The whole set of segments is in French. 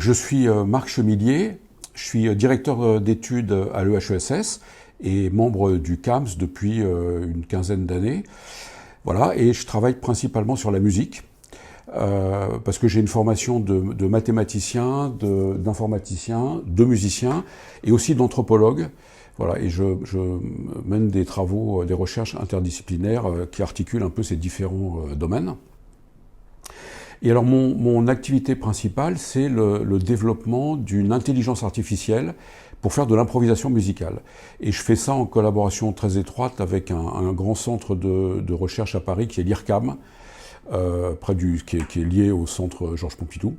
Je suis Marc Chemillier, je suis directeur d'études à l'EHESS et membre du CAMS depuis une quinzaine d'années. Voilà, et je travaille principalement sur la musique, parce que j'ai une formation de mathématicien, d'informaticien, de musicien et aussi d'anthropologue. Voilà, et je mène des travaux, des recherches interdisciplinaires qui articulent un peu ces différents domaines. Et alors mon activité principale, c'est le développement d'une intelligence artificielle pour faire de l'improvisation musicale. Et je fais ça en collaboration très étroite avec un grand centre de recherche à Paris qui est l'IRCAM, qui est lié au centre Georges Pompidou.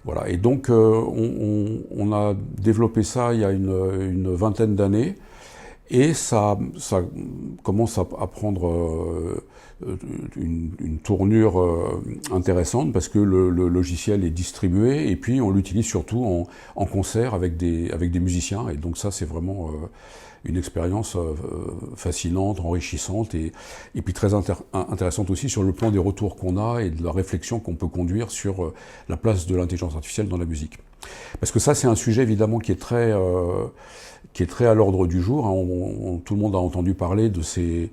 Voilà. Et donc on a développé ça il y a une vingtaine d'années. Et ça commence à prendre une tournure intéressante parce que le logiciel est distribué et puis on l'utilise surtout en concert avec des musiciens. Et donc ça, c'est vraiment une expérience fascinante, enrichissante et puis très intéressante aussi sur le plan des retours qu'on a et de la réflexion qu'on peut conduire sur la place de l'intelligence artificielle dans la musique. Parce que ça, c'est un sujet évidemment qui est très à l'ordre du jour. Tout le monde a entendu parler de ces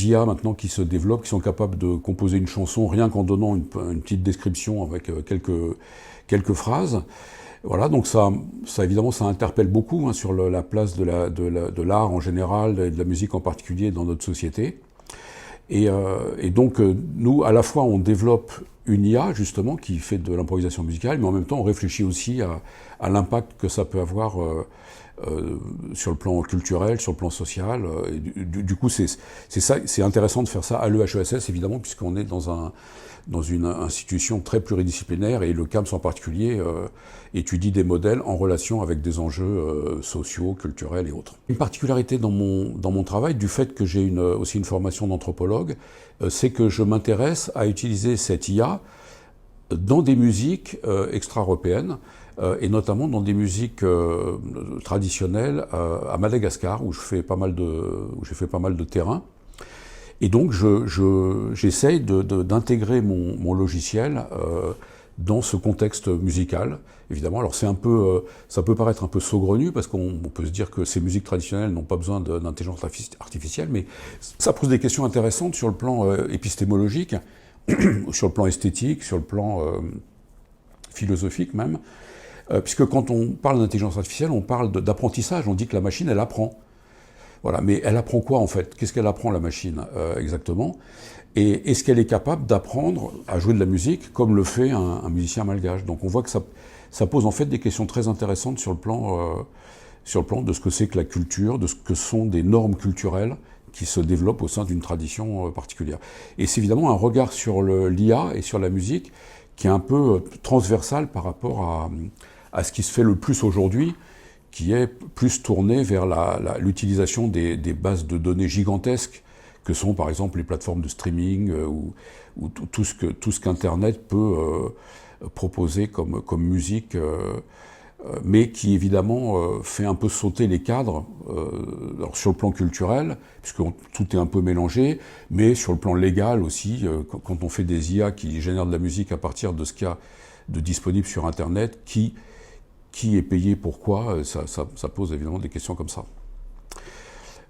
IA maintenant qui se développent, qui sont capables de composer une chanson rien qu'en donnant une petite description avec quelques phrases. Voilà, donc ça évidemment, ça interpelle beaucoup sur la place de l'art en général et de la musique en particulier dans notre société. Et donc, nous, à la fois, on développe une IA, justement, qui fait de l'improvisation musicale, mais en même temps, on réfléchit aussi à l'impact que ça peut avoir sur le plan culturel, sur le plan social. Et du coup, c'est intéressant de faire ça à l'EHESS, évidemment, puisqu'on est dans une institution très pluridisciplinaire, et le CAMS en particulier étudie des modèles en relation avec des enjeux sociaux, culturels et autres. Une particularité dans mon travail, du fait que j'ai aussi une formation d'anthropologue, c'est que je m'intéresse à utiliser cette IA dans des musiques extra-européennes, et notamment dans des musiques traditionnelles à Madagascar, où j'ai fait pas mal de terrain. Et donc j'essaye d'intégrer mon logiciel dans ce contexte musical, évidemment. Alors ça peut paraître un peu saugrenu, parce qu'on peut se dire que ces musiques traditionnelles n'ont pas besoin d'intelligence artificielle, mais ça pose des questions intéressantes sur le plan épistémologique, sur le plan esthétique, sur le plan philosophique même, puisque quand on parle d'intelligence artificielle, on parle d'apprentissage, on dit que la machine, elle apprend. Voilà, mais elle apprend quoi en fait? Qu'est-ce qu'elle apprend, la machine, exactement? Et est-ce qu'elle est capable d'apprendre à jouer de la musique comme le fait un musicien malgache? Donc on voit que ça pose en fait des questions très intéressantes sur le plan de ce que c'est que la culture, de ce que sont des normes culturelles qui se développent au sein d'une tradition particulière. Et c'est évidemment un regard sur l'IA et sur la musique qui est un peu transversal par rapport à ce qui se fait le plus aujourd'hui, qui est plus tourné vers l'utilisation des bases de données gigantesques que sont par exemple les plateformes de streaming ou tout ce qu'Internet peut proposer comme musique, mais qui évidemment fait un peu sauter les cadres alors sur le plan culturel, puisque tout est un peu mélangé, mais sur le plan légal aussi, quand on fait des IA qui génèrent de la musique à partir de ce qu'il y a de disponible sur Internet, qui est payé, pourquoi, ça pose évidemment des questions comme ça.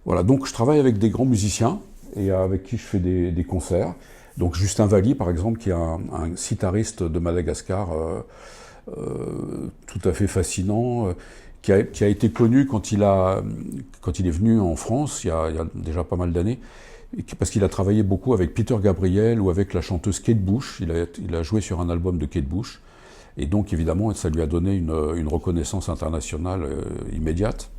Voilà, donc je travaille avec des grands musiciens et avec qui je fais des concerts. Donc Justin Valli, par exemple, qui est un sitariste de Madagascar tout à fait fascinant, qui a été connu quand il est venu en France, il y a déjà pas mal d'années, parce qu'il a travaillé beaucoup avec Peter Gabriel ou avec la chanteuse Kate Bush. Il a joué sur un album de Kate Bush. Et donc, évidemment, ça lui a donné une reconnaissance internationale immédiate.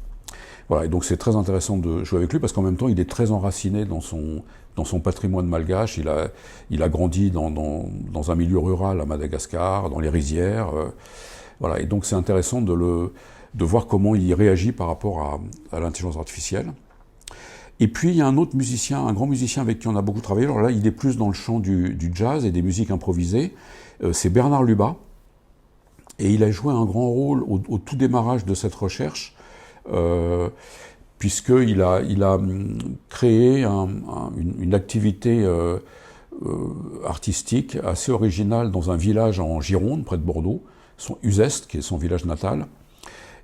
Voilà, et donc c'est très intéressant de jouer avec lui, parce qu'en même temps, il est très enraciné dans son patrimoine malgache. Il a grandi dans un milieu rural à Madagascar, dans les rizières. Voilà, et donc c'est intéressant de voir comment il réagit par rapport à l'intelligence artificielle. Et puis, il y a un autre musicien, un grand musicien avec qui on a beaucoup travaillé. Alors là, il est plus dans le champ du jazz et des musiques improvisées. C'est Bernard Lubat. Et il a joué un grand rôle au tout démarrage de cette recherche, puisqu'il a créé une activité artistique assez originale dans un village en Gironde, près de Bordeaux, Uzès, qui est son village natal,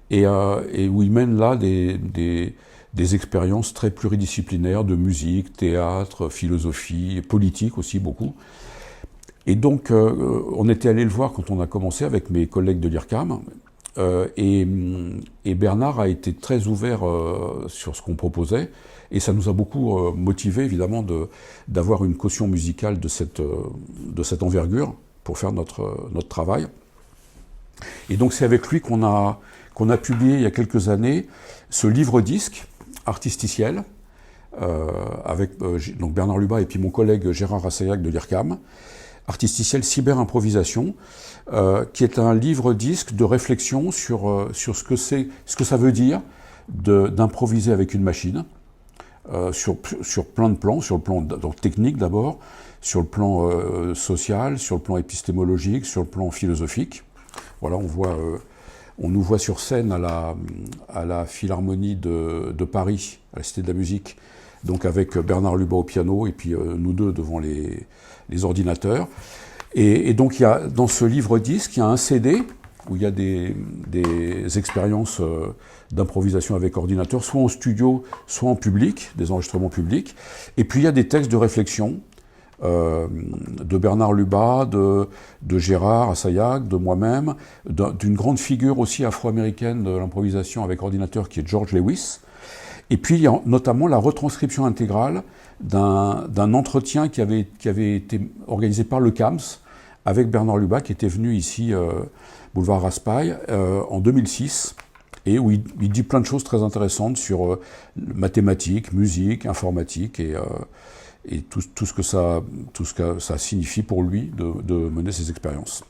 et où il mène là des expériences très pluridisciplinaires de musique, théâtre, philosophie, politique aussi beaucoup. Et donc, on était allé le voir quand on a commencé avec mes collègues de l'IRCAM, et Bernard a été très ouvert sur ce qu'on proposait, et ça nous a beaucoup motivé évidemment d'avoir une caution musicale de cette envergure pour faire notre travail. Et donc c'est avec lui qu'on a publié il y a quelques années ce livre-disque artisticiel, avec donc Bernard Lubat et puis mon collègue Gérard Assayag de l'IRCAM, artisticiel cyber-improvisation, qui est un livre-disque de réflexion sur ce que ça veut dire d'improviser avec une machine, sur plein de plans, sur le plan donc technique d'abord, sur le plan social, sur le plan épistémologique, sur le plan philosophique. Voilà, on nous voit sur scène à la Philharmonie de Paris, à la Cité de la Musique, donc avec Bernard Lubat au piano et puis nous deux devant les ordinateurs. Et donc dans ce livre-disque, il y a un CD où il y a des expériences d'improvisation avec ordinateur, soit en studio, soit en public, des enregistrements publics. Et puis il y a des textes de réflexion de Bernard Lubat, de Gérard Assayag, de moi-même, d'une grande figure aussi afro-américaine de l'improvisation avec ordinateur qui est George Lewis. Et puis il y a notamment la retranscription intégrale d'un entretien qui avait été organisé par le CAMS avec Bernard Lubat, qui était venu ici, boulevard Raspail, en 2006, et où il dit plein de choses très intéressantes sur mathématiques, musique, informatique, et tout ce que ça signifie pour lui de mener ces expériences.